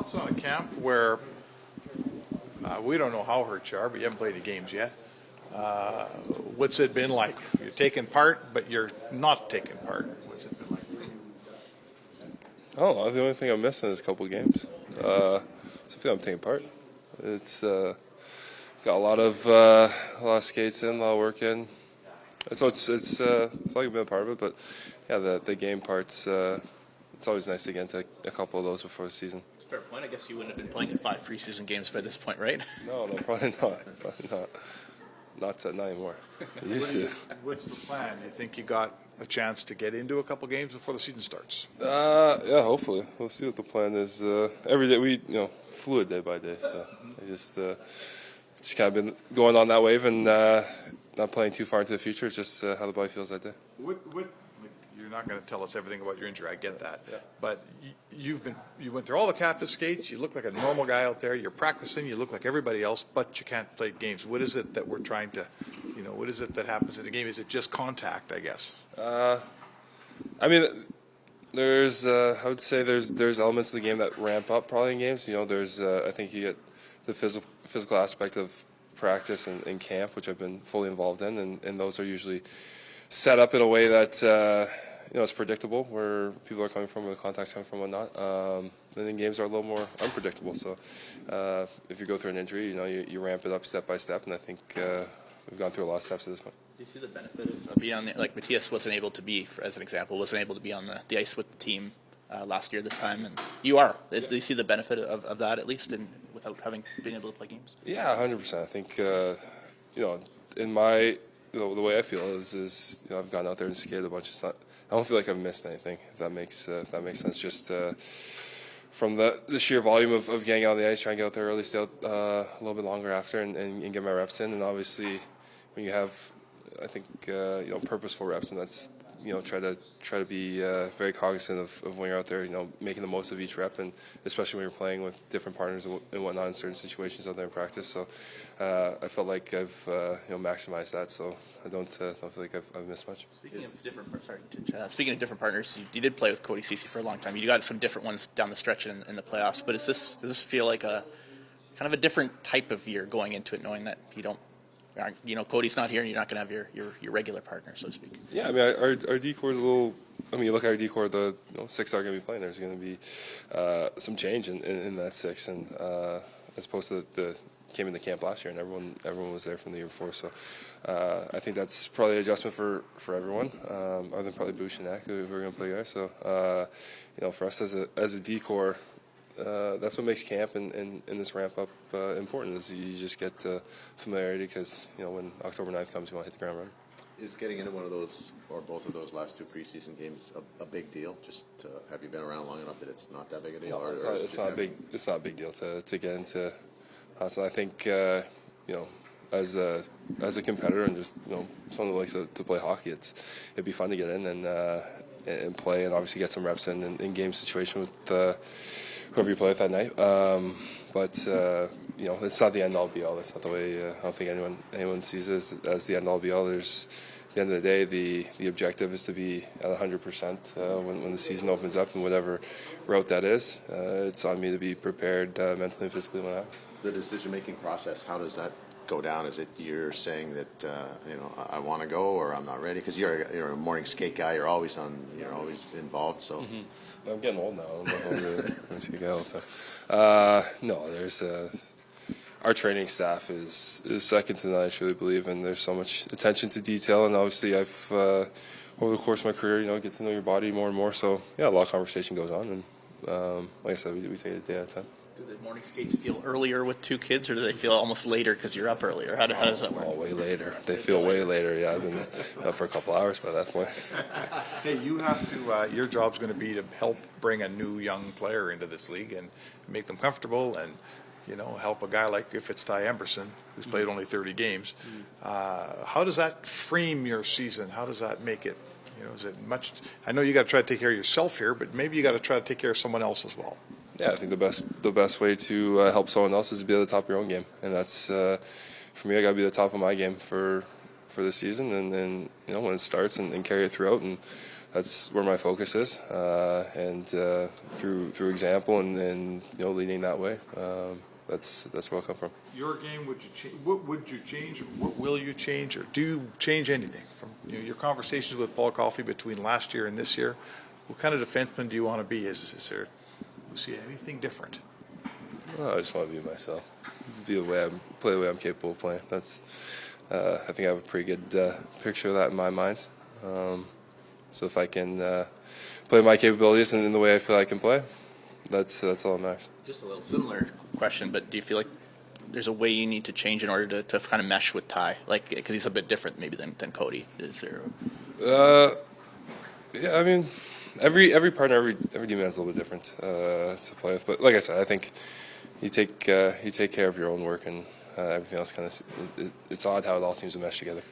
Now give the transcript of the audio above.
thoughts on a camp where we don't know how hurt you are, but you haven't played any games yet. What's it been like? You're taking part, but you're not taking part. What's it been like for you? I don't know. The only thing I'm missing is a couple of games. So I feel I'm taking part. It's got a lot of skates in, a lot of work in. So it's I feel like I've been a part of it, but yeah, the game parts. It's always nice to get into a couple of those before the season. Fair point. I guess you wouldn't have been playing in 5 preseason games by this point, right? No, probably not. Probably not. Not anymore. Used to. What's the plan? You think you got a chance to get into a couple games before the season starts? Yeah, hopefully. We'll see what the plan is. Every day fluid day by day. So I just kind of been going on that wave and not playing too far into the future. It's just how the body feels that day. You're not going to tell us everything about your injury. I get that. Yeah. But you went through all the captive skates. You look like a normal guy out there. You're practicing. You look like everybody else, but you can't play games. What is it that we're trying to, what is it that happens in the game? Is it just contact, I guess? I mean, there's I would say there's elements of the game that ramp up probably in games. There's I think you get the physical aspect of practice and camp, which I've been fully involved in, and those are usually set up in a way that it's predictable, where people are coming from, where the contact's coming from, whatnot. And then games are a little more unpredictable. So if you go through an injury, you ramp it up step by step, and I think we've gone through a lot of steps at this point. Do you see the benefit of being on the, like Matthias wasn't able to be, as an example, wasn't able to be on the ice with the team last year this time, and you are. Do you see the benefit of that, at least, without being able to play games? Yeah, 100%. I think in my the way I feel is I've gone out there and skated a bunch. I don't feel like I've missed anything. If that makes sense. Just from the sheer volume of getting out on the ice, trying to get out there early, stay out a little bit longer after, and get my reps in. And obviously, when you have, I think purposeful reps, and that's try to be very cognizant of when you're out there, making the most of each rep, and especially when you're playing with different partners and whatnot in certain situations out there in practice. So I felt like I've maximized that. So I don't feel like I've missed much. Speaking of different partners, you did play with Cody Ceci for a long time. You got some different ones down the stretch in the playoffs. But does this feel like a kind of a different type of year going into it, knowing that you don't? Cody's not here, and you're not going to have your regular partner, so to speak. Yeah, I mean, our decor is a little. I mean, you look at our decor, the 6 are going to be playing. There's going to be some change in that 6, and as opposed to came into camp last year, and everyone was there from the year before. So I think that's probably an adjustment for everyone, other than probably Bush and Ack, who are going to play there. So for us as a decor. That's what makes camp and this ramp up important. Is you just get familiarity, because when October 9th comes, you want to hit the ground running. Is getting into one of those or both of those last 2 preseason games a big deal? Just have you been around long enough that it's not that big a deal? No, it's not a big deal to get into. So I think as a competitor and just someone who likes to play hockey, it'd be fun to get in and play, and obviously get some reps in game situation with whoever you play with that night. But it's not the end all be all. That's not the way. I don't think anyone sees it as the end all be all. There's at the end of the day, the objective is to be at 100% when the season opens up, and whatever route that is, it's on me to be prepared mentally and physically when that happens. The decision-making process, how does that go down? Is it you're saying that I want to go, or I'm not ready? Because you're a morning skate guy. You're always involved. So. Mm-hmm. I'm getting old now. I'm skate guy all the time. No, there's our training staff is second to none. I truly believe, and there's so much attention to detail. And obviously, I've over the course of my career, get to know your body more and more. So yeah, a lot of conversation goes on, and like I said, we take it a day at a time. Do the morning skates feel earlier with 2 kids, or do they feel almost later because you're up earlier? How does that work? Oh, way later. They feel way later. Yeah, I've been up for a couple hours by that point. Hey, you have to. Your job's going to be to help bring a new young player into this league and make them comfortable, and help a guy like, if it's Ty Emberson, who's played only 30 games. How does that frame your season? How does that make it? Is it much? I know you got to try to take care of yourself here, but maybe you got to try to take care of someone else as well. Yeah, I think the best way to help someone else is to be at the top of your own game, and that's for me. I got to be at the top of my game for this season, and then when it starts and carry it throughout, and that's where my focus is, and through example and leading that way, that's where I'll come from. Your game, what would you change, or what will you change, or do you change anything from your conversations with Paul Coffey between last year and this year? What kind of defenseman do you want to be? Is there, see anything different? Well, I just want to be myself, play the way I'm capable of playing. That's I think I have a pretty good picture of that in my mind. So if I can play my capabilities in the way I feel I can play, that's all that matters. Just a little similar question, but do you feel like there's a way you need to change in order to kind of mesh with Ty? Like, because he's a bit different maybe than Cody. Is there? Yeah, I mean, every partner, every D-man is a little bit different to play with. But like I said, I think you take care of your own work, and everything else kind of. It's odd how it all seems to mesh together.